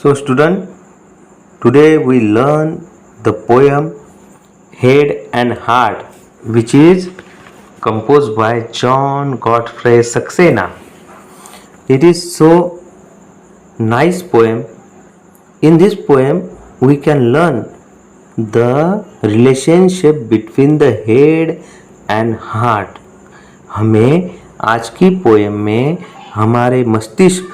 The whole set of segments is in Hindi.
So student, today we learn the poem Head and Heart, which is composed by John Godfrey Saxena. It is so nice poem. In this poem we can learn the relationship between the head and heart. हमें आज की पोएम में हमारे मस्तिष्क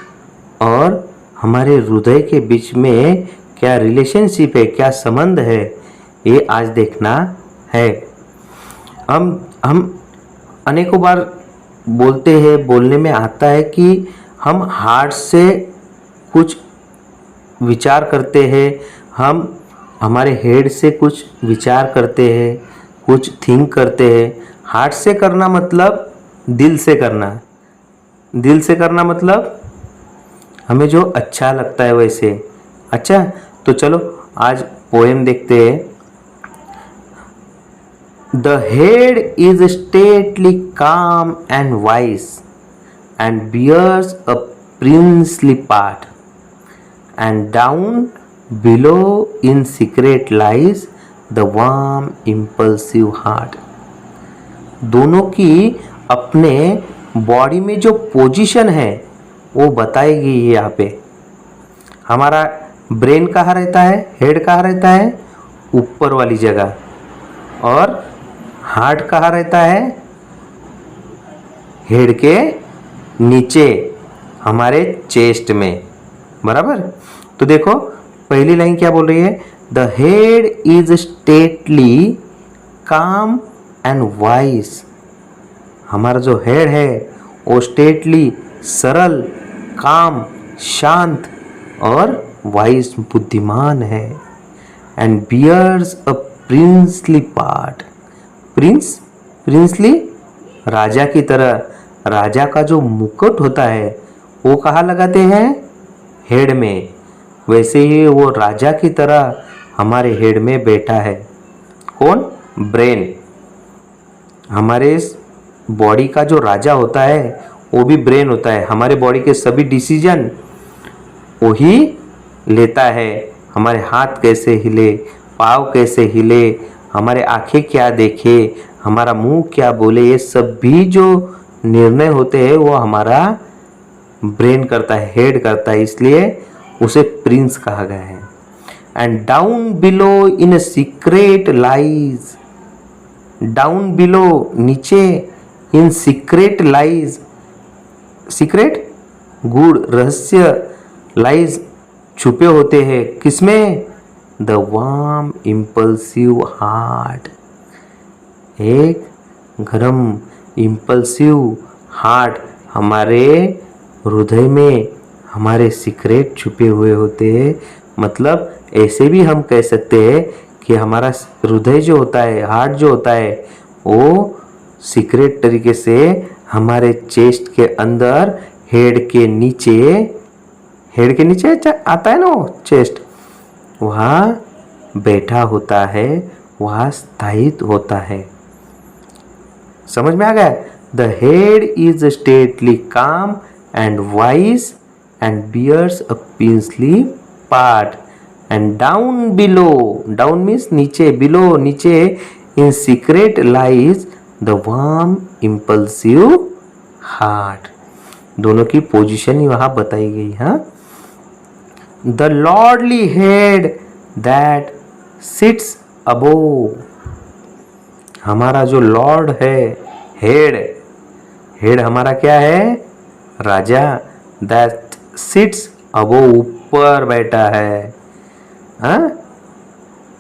और हमारे हृदय के बीच में क्या रिलेशनशिप है, क्या संबंध है, ये आज देखना है। हम अनेकों बार बोलते हैं, बोलने में आता है कि हम हार्ट से कुछ विचार करते हैं, हम हमारे हेड से कुछ विचार करते हैं, कुछ थिंक करते हैं। हार्ट से करना मतलब दिल से करना, दिल से करना मतलब हमें जो अच्छा लगता है वैसे। अच्छा, तो चलो आज पोएम देखते हैं। The head is stately calm and wise and bears a princely part and down below in secret lies the warm impulsive heart. दोनों की अपने बॉडी में जो पोजीशन है वो बताएगी यहाँ पे। हमारा ब्रेन कहाँ रहता है, हेड कहाँ रहता है, ऊपर वाली जगह, और हार्ट कहाँ रहता है, हेड के नीचे हमारे चेस्ट में, बराबर। तो देखो पहली लाइन क्या बोल रही है, the head is stately calm and wise. हमारा जो हेड है वो स्टेटली सरल, काम शांत, और वाइज बुद्धिमान है। And bears a princely part. Princely राजा की तरह, राजा का जो मुकुट होता है वो कहाँ लगाते हैं, हेड में। वैसे ही वो राजा की तरह हमारे हेड में बैठा है। कौन? ब्रेन। हमारे इस बॉडी का जो राजा होता है वो भी ब्रेन होता है। हमारे बॉडी के सभी डिसीजन वही लेता है। हमारे हाथ कैसे हिले, पाँव कैसे हिले, हमारे आंखें क्या देखे, हमारा मुंह क्या बोले, ये सब भी जो निर्णय होते हैं वो हमारा ब्रेन करता है, हेड करता है। इसलिए उसे प्रिंस कहा गया है। And down below in a secret lies. Down below नीचे, इन सीक्रेट लाइज, सीक्रेट गूढ़ रहस्य, लाइज छुपे होते हैं किसमें, द वार्म इम्पल्सिव हार्ट। एक गरम इम्पल्सिव हार्ट, हमारे हृदय में हमारे सीक्रेट छुपे हुए होते हैं। मतलब ऐसे भी हम कह सकते हैं कि हमारा हृदय जो होता है, हार्ट जो होता है, वो सीक्रेट तरीके से हमारे चेस्ट के अंदर, हेड के नीचे, हेड के नीचे आता है ना वो चेस्ट, वहाँ बैठा होता है, वहाँ स्थायित होता है। समझ में आ गया? The head is stately calm and wise and bears a princely part and down below, down means नीचे, बिलो नीचे, in secret lies the warm impulsive heart. दोनों की पोजीशन ही वहां बताई गई। हाँ, the lordly head that sits above. हमारा जो लॉर्ड है, हेड, हेड हमारा क्या है, राजा। दैट सिट्स अबोव, ऊपर बैठा है।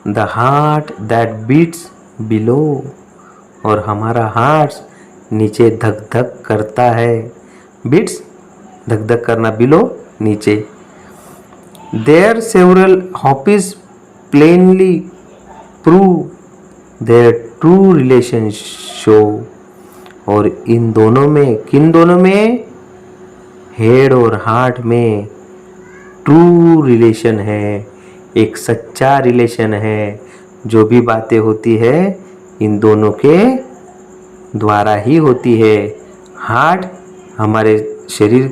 The heart that beats below, और हमारा हार्ट नीचे धक धक करता है। बीट्स धक धक करना, बिलो नीचे। Their several offices plainly prove their true relation show. और इन दोनों में, किन दोनों में, हेड और हार्ट में ट्रू रिलेशन है, एक सच्चा रिलेशन है। जो भी बातें होती है इन दोनों के द्वारा ही होती है। हार्ट हमारे शरीर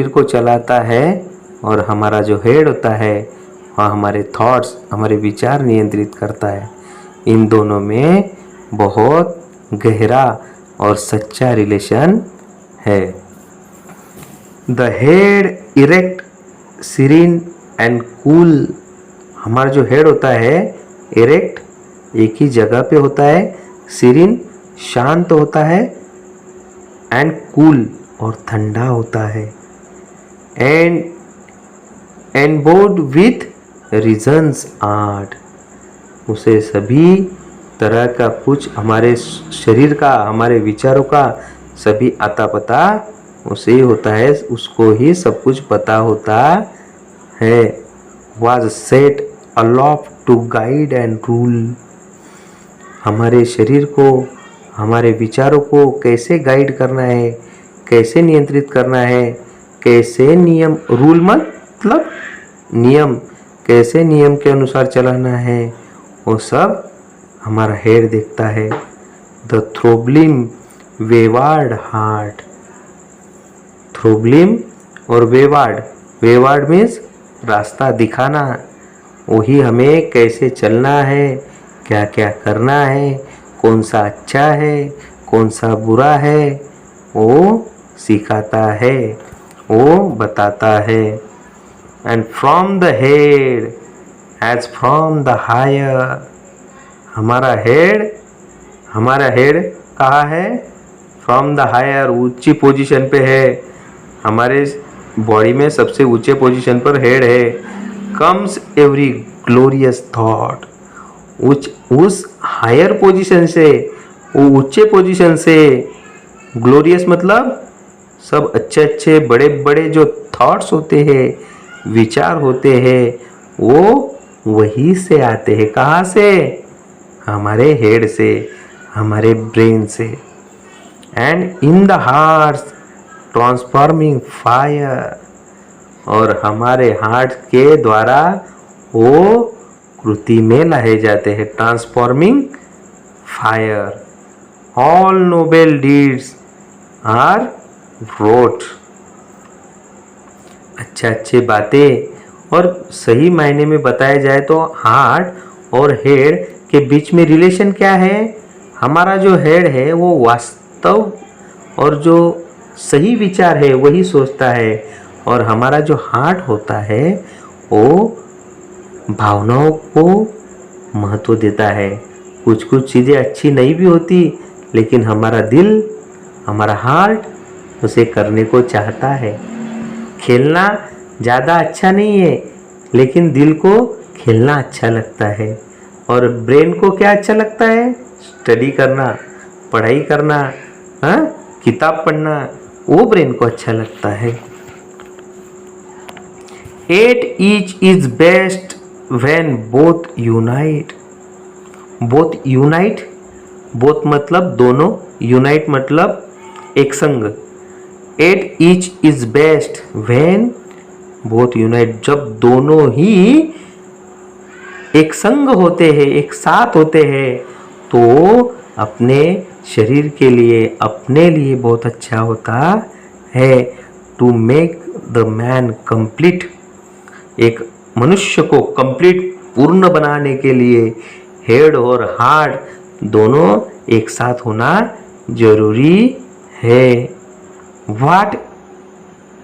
को चलाता है और हमारा जो हेड होता है वह हमारे थॉट्स, हमारे विचार नियंत्रित करता है। इन दोनों में बहुत गहरा और सच्चा रिलेशन है। The head erect, serene and cool. हमारा जो हेड होता है इरेक्ट, एक ही जगह पे होता है, सीरीन शांत होता है, एंड कूल और ठंडा होता है, एंड बोर्ड विथ रीजन्स आर्ट। उसे सभी तरह का कुछ हमारे शरीर का, हमारे विचारों का सभी आता पता उसे ही होता है, उसको ही सब कुछ पता होता है। Was set aloft to guide and rule। हमारे शरीर को, हमारे विचारों को कैसे गाइड करना है, कैसे नियंत्रित करना है, कैसे नियम, रूल मतलब नियम, कैसे नियम के अनुसार चलाना है, वो सब हमारा हेड देखता है। The थ्रोबलिम वेवार्ड heart. थ्रोबलिम और वेवार्ड, वेवार्ड मीन्स रास्ता दिखाना, वही हमें कैसे चलना है, क्या क्या करना है, कौन सा अच्छा है, कौन सा बुरा है, वो सिखाता है, वो बताता है। And from the head as from the higher. हमारा हेड कहाँ है? फ्रॉम द हायर, ऊंची पोजीशन पे है। हमारे बॉडी में सबसे ऊंचे पोजीशन पर हेड है। Comes every glorious thought. उस हायर पोजीशन से, वो ऊंचे पोजीशन से, ग्लोरियस मतलब सब अच्छे अच्छे बड़े बड़े जो थॉट्स होते हैं, विचार होते हैं, वो वहीं से आते हैं। कहाँ से? हमारे हेड से, हमारे ब्रेन से। And in the heart transforming fire. और हमारे हार्ट के द्वारा वो कृति में लाए जाते हैं। Transforming fire. All noble deeds are wrought. अच्छे बातें, और सही मायने में बताया जाए तो हार्ट और हेड के बीच में रिलेशन क्या है? हमारा जो हेड है वो वास्तव और जो सही विचार है वही सोचता है, और हमारा जो हार्ट होता है वो भावनाओं को महत्व देता है। कुछ चीज़ें अच्छी नहीं भी होती, लेकिन हमारा दिल, हमारा हार्ट उसे करने को चाहता है। खेलना ज़्यादा अच्छा नहीं है, लेकिन दिल को खेलना अच्छा लगता है। और ब्रेन को क्या अच्छा लगता है? स्टडी करना, पढ़ाई करना, हाँ, किताब पढ़ना, वो ब्रेन को अच्छा लगता है। At each is best when both unite. Both unite, both मतलब दोनों, यूनाइट मतलब एक संग। At each is best when both unite. जब दोनों ही एक संग होते हैं, एक साथ होते हैं, तो अपने शरीर के लिए, अपने लिए बहुत अच्छा होता है। To make the man complete. एक मनुष्य को कंप्लीट, पूर्ण बनाने के लिए हेड और हार्ट दोनों एक साथ होना जरूरी है। What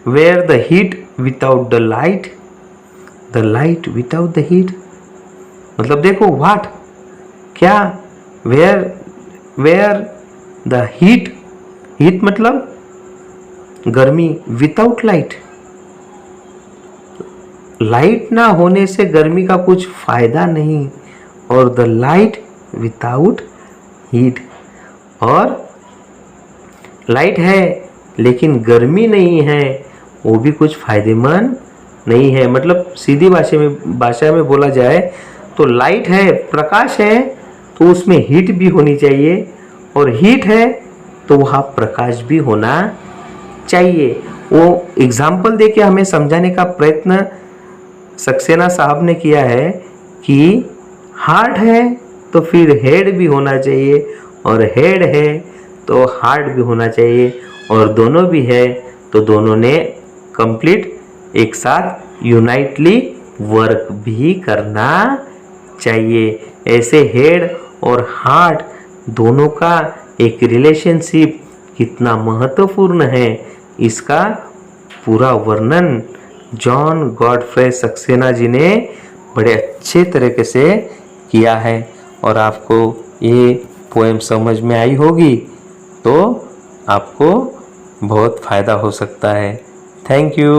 were the heat without the light. The light without the heat मतलब देखो, व्हाट क्या, वेयर द हीट, हीट मतलब गर्मी, विदाउट लाइट, लाइट ना होने से गर्मी का कुछ फायदा नहीं, और द लाइट विदाउट हीट। और लाइट है लेकिन गर्मी नहीं है, वो भी कुछ फायदेमंद नहीं है। मतलब सीधी भाषा में बोला जाए तो लाइट है, प्रकाश है, तो उसमें हीट भी होनी चाहिए, और हीट है तो वहाँ प्रकाश भी होना चाहिए। वो एग्जाम्पल देके हमें समझाने का प्रयत्न सक्सेना साहब ने किया है कि हार्ट है तो फिर हेड भी होना चाहिए, और हेड है तो हार्ट भी होना चाहिए, और दोनों भी है तो दोनों ने कंप्लीट एक साथ यूनाइटली वर्क भी करना चाहिए। ऐसे हेड और हार्ट दोनों का एक रिलेशनशिप कितना महत्वपूर्ण है, इसका पूरा वर्णन जॉन गॉडफ्रे सक्सेना जी ने बड़े अच्छे तरीके से किया है। और आपको ये पोएम समझ में आई होगी तो आपको बहुत फ़ायदा हो सकता है। Thank you.